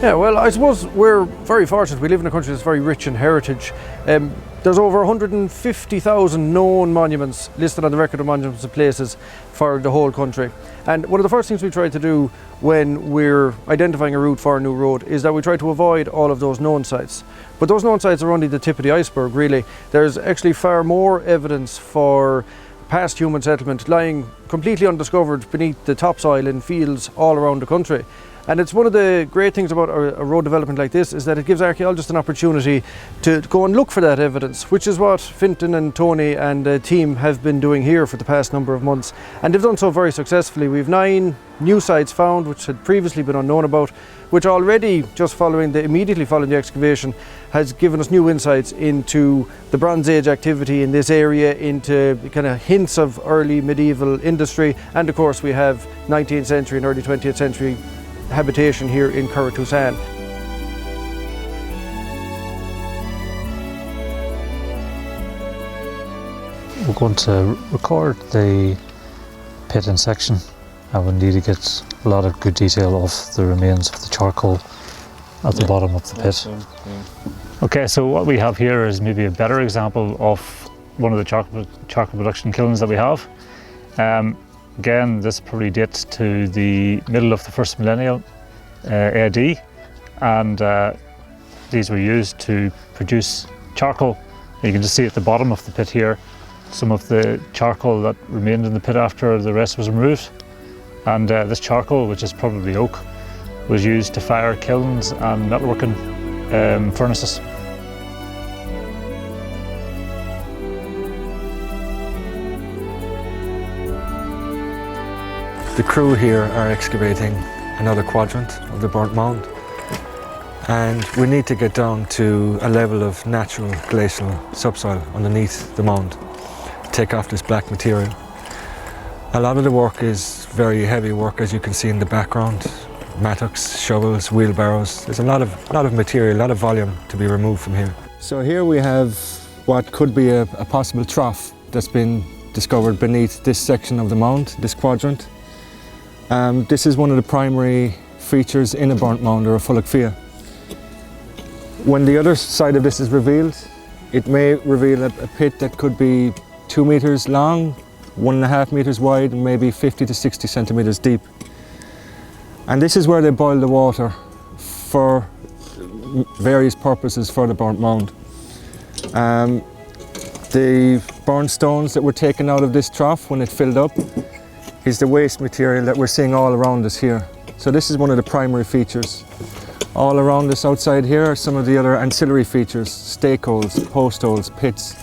Yeah, well, I suppose we're very fortunate. We live in a country that's very rich in heritage. There's over 150,000 known monuments listed on the Record of Monuments and Places for the whole country. And one of the first things we try to do when we're identifying a route for a new road is that we try to avoid all of those known sites. But those known sites are only the tip of the iceberg, really. There's actually far more evidence for past human settlement lying completely undiscovered beneath the topsoil in fields all around the country. And it's one of the great things about a road development like this is that it gives archaeologists an opportunity to go and look for that evidence, which is what Fintan and Tony and the team have been doing here for the past number of months. And they've done so very successfully. We've 9 new sites found which had previously been unknown about, which already, just immediately following the excavation, has given us new insights into the Bronze Age activity in this area, into kind of hints of early medieval industry, and of course we have 19th century and early 20th century habitation here in Curratusan. We're going to record the pit in section, and we need to get a lot of good detail of the remains of the charcoal at the bottom of the pit. Okay, so what we have here is maybe a better example of one of the charcoal production kilns that we have. Again, this probably dates to the middle of the first millennium AD, and these were used to produce charcoal. You can just see at the bottom of the pit here some of the charcoal that remained in the pit after the rest was removed. And this charcoal, which is probably oak, was used to fire kilns and metalworking furnaces. The crew here are excavating another quadrant of the burnt mound, and we need to get down to a level of natural glacial subsoil underneath the mound, take off this black material. A lot of the work is very heavy work, as you can see in the background. Mattocks, shovels, wheelbarrows. There's a lot of material, a lot of volume to be removed from here. So here we have what could be a possible trough that's been discovered beneath this section of the mound, this quadrant. This is one of the primary features in a burnt mound or a Fulachtaí. When the other side of this is revealed, it may reveal a pit that could be 2 meters long, 1.5 meters wide, and maybe 50 to 60 centimeters deep. And this is where they boil the water for various purposes for the burnt mound. The burnt stones that were taken out of this trough when it filled up is the waste material that we're seeing all around us here. So this is one of the primary features. All around us outside here are some of the other ancillary features, stake holes, post holes, pits,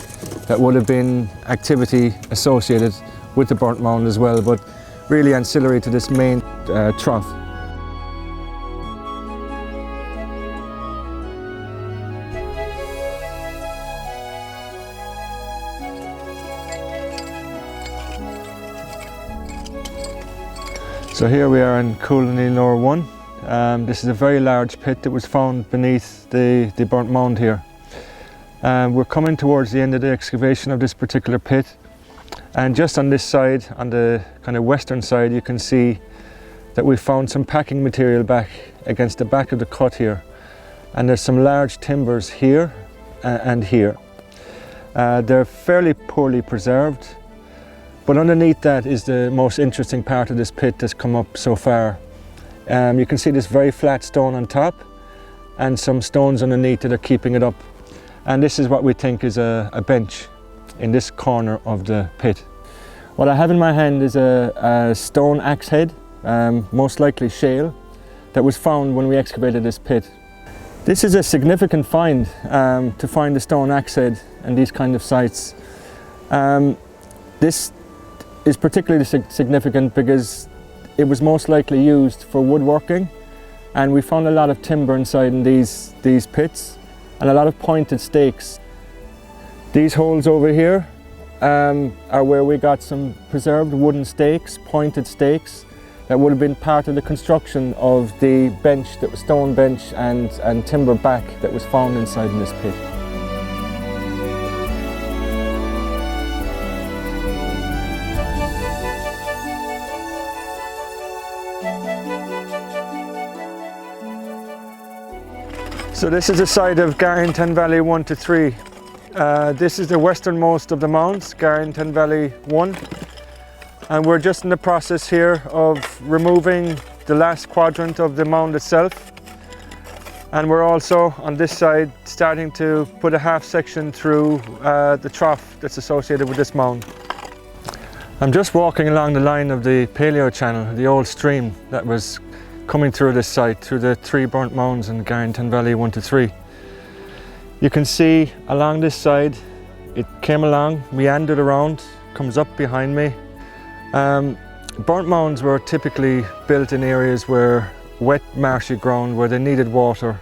that would have been activity associated with the burnt mound as well, but really ancillary to this main trough. So here we are in Coolnaleen 1. This is a very large pit that was found beneath the burnt mound here. We're coming towards the end of the excavation of this particular pit, and just on this side, on the kind of western side, you can see that we found some packing material back against the back of the cut here, and there's some large timbers here and here. They're fairly poorly preserved, but underneath that is the most interesting part of this pit that's come up so far. You can see this very flat stone on top and some stones underneath that are keeping it up. And this is what we think is a bench in this corner of the pit. What I have in my hand is a stone axe head, most likely shale, that was found when we excavated this pit. This is a significant find, to find a stone axe head and these kind of sites. This is particularly significant because it was most likely used for woodworking, and we found a lot of timber inside in these pits and a lot of pointed stakes. These holes over here are where we got some preserved wooden stakes, pointed stakes, that would have been part of the construction of the bench, that was stone bench and timber back that was found inside in this pit. So this is the site of Garryantanvalley 1 to 3. This is the westernmost of the mounds, Garryantanvalley 1. And we're just in the process here of removing the last quadrant of the mound itself. And we're also on this side starting to put a half section through the trough that's associated with this mound. I'm just walking along the line of the Paleo Channel, the old stream that was coming through this site, through the 3 burnt mounds in Garryantanvalley 1 to 3. You can see along this side, it came along, meandered around, comes up behind me. Burnt mounds were typically built in areas where wet marshy ground, where they needed water.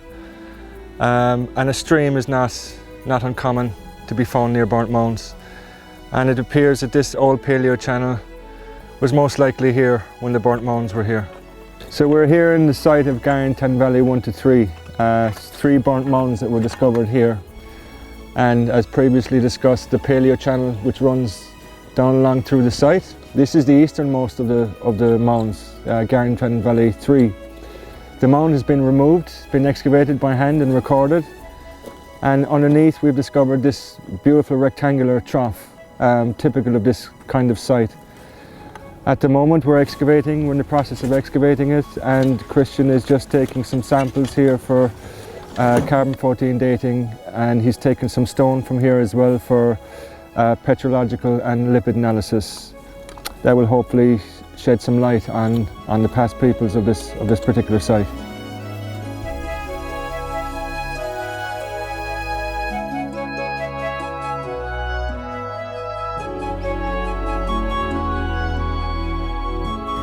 And a stream is not uncommon to be found near burnt mounds. And it appears that this old Paleo Channel was most likely here when the burnt mounds were here. So we're here in the site of Garryantanvalley 1 to 3. 3 burnt mounds that were discovered here. And as previously discussed, the Paleo Channel, which runs down along through the site. This is the easternmost of the mounds, Garryantanvalley 3. The mound has been removed, been excavated by hand and recorded. And underneath we've discovered this beautiful rectangular trough, typical of this kind of site. At the moment we're in the process of excavating it, and Christian is just taking some samples here for carbon-14 dating, and he's taken some stone from here as well for petrological and lipid analysis. That will hopefully shed some light on the past peoples of this particular site.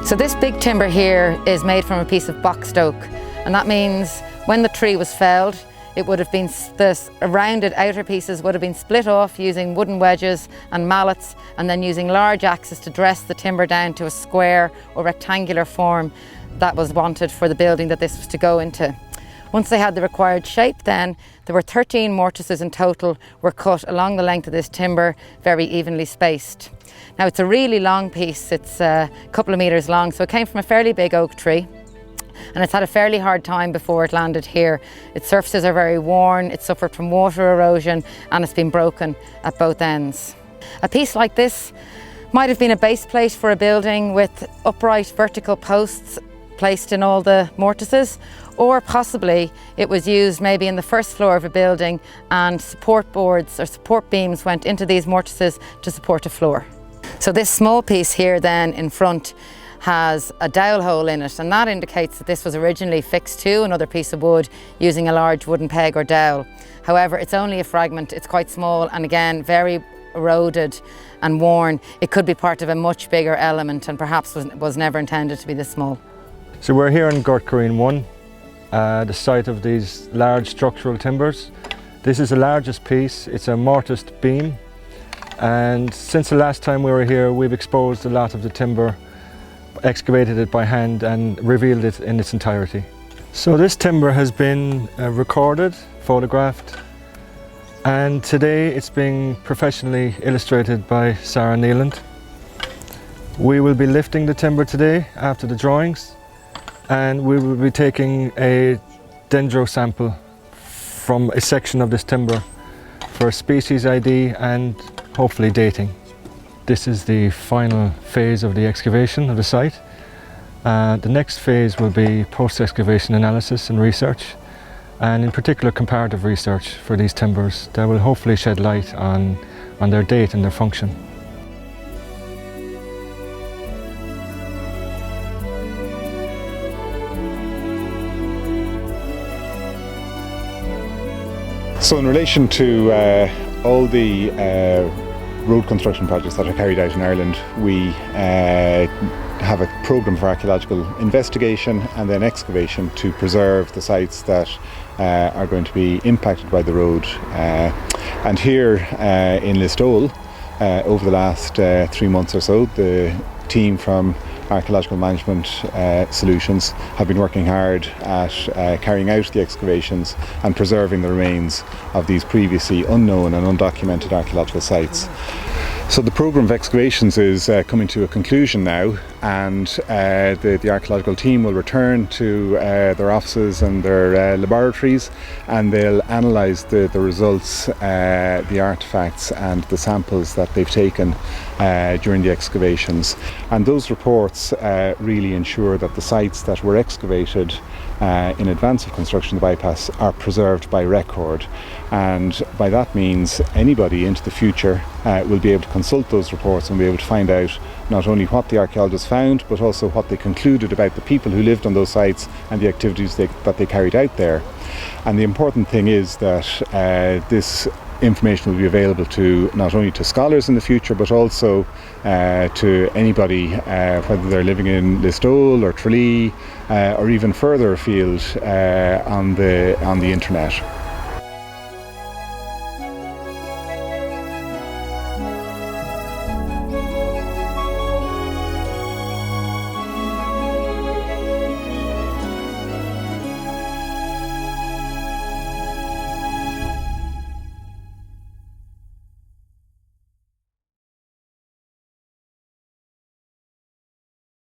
So this big timber here is made from a piece of boxed oak, and that means when the tree was felled, it would have been, the rounded outer pieces would have been split off using wooden wedges and mallets, and then using large axes to dress the timber down to a square or rectangular form that was wanted for the building that this was to go into. Once they had the required shape, then there were 13 mortises in total were cut along the length of this timber, very evenly spaced. Now it's a really long piece, it's a couple of meters long, so it came from a fairly big oak tree, and it's had a fairly hard time before it landed here. Its surfaces are very worn, it suffered from water erosion, and it's been broken at both ends. A piece like this might have been a base plate for a building with upright vertical posts placed in all the mortises, or possibly it was used maybe in the first floor of a building and support boards or support beams went into these mortises to support a floor. So this small piece here then in front has a dowel hole in it, and that indicates that this was originally fixed to another piece of wood using a large wooden peg or dowel. However, it's only a fragment, it's quite small, and again very eroded and worn. It could be part of a much bigger element and perhaps was never intended to be this small. So we're here in Gortcurreen 1, the site of these large structural timbers. This is the largest piece, it's a mortised beam, and since the last time we were here we've exposed a lot of the timber, excavated it by hand and revealed it in its entirety. So this timber has been recorded, photographed, and today it's being professionally illustrated by Sarah Neeland. We will be lifting the timber today after the drawings, and we will be taking a dendro sample from a section of this timber for species ID and hopefully dating. This is the final phase of the excavation of the site. The next phase will be post-excavation analysis and research, and in particular comparative research for these timbers that will hopefully shed light on their date and their function. So in relation to all the road construction projects that are carried out in Ireland, we have a programme for archaeological investigation and then excavation to preserve the sites that are going to be impacted by the road. And here in Listowel, over the last 3 months or so, the team from Archaeological Management Solutions have been working hard at carrying out the excavations and preserving the remains of these previously unknown and undocumented archaeological sites. So the programme of excavations is coming to a conclusion now, and the archaeological team will return to their offices and their laboratories, and they'll analyse the results, the artefacts and the samples that they've taken during the excavations. And those reports really ensure that the sites that were excavated in advance of construction of the bypass are preserved by record. And by that means anybody into the future will be able to consult those reports and be able to find out not only what the archaeologists found, but also what they concluded about the people who lived on those sites and the activities that they carried out there. And the important thing is that this information will be available to not only to scholars in the future, but also to anybody, whether they're living in Listowel or Tralee or even further afield on the internet.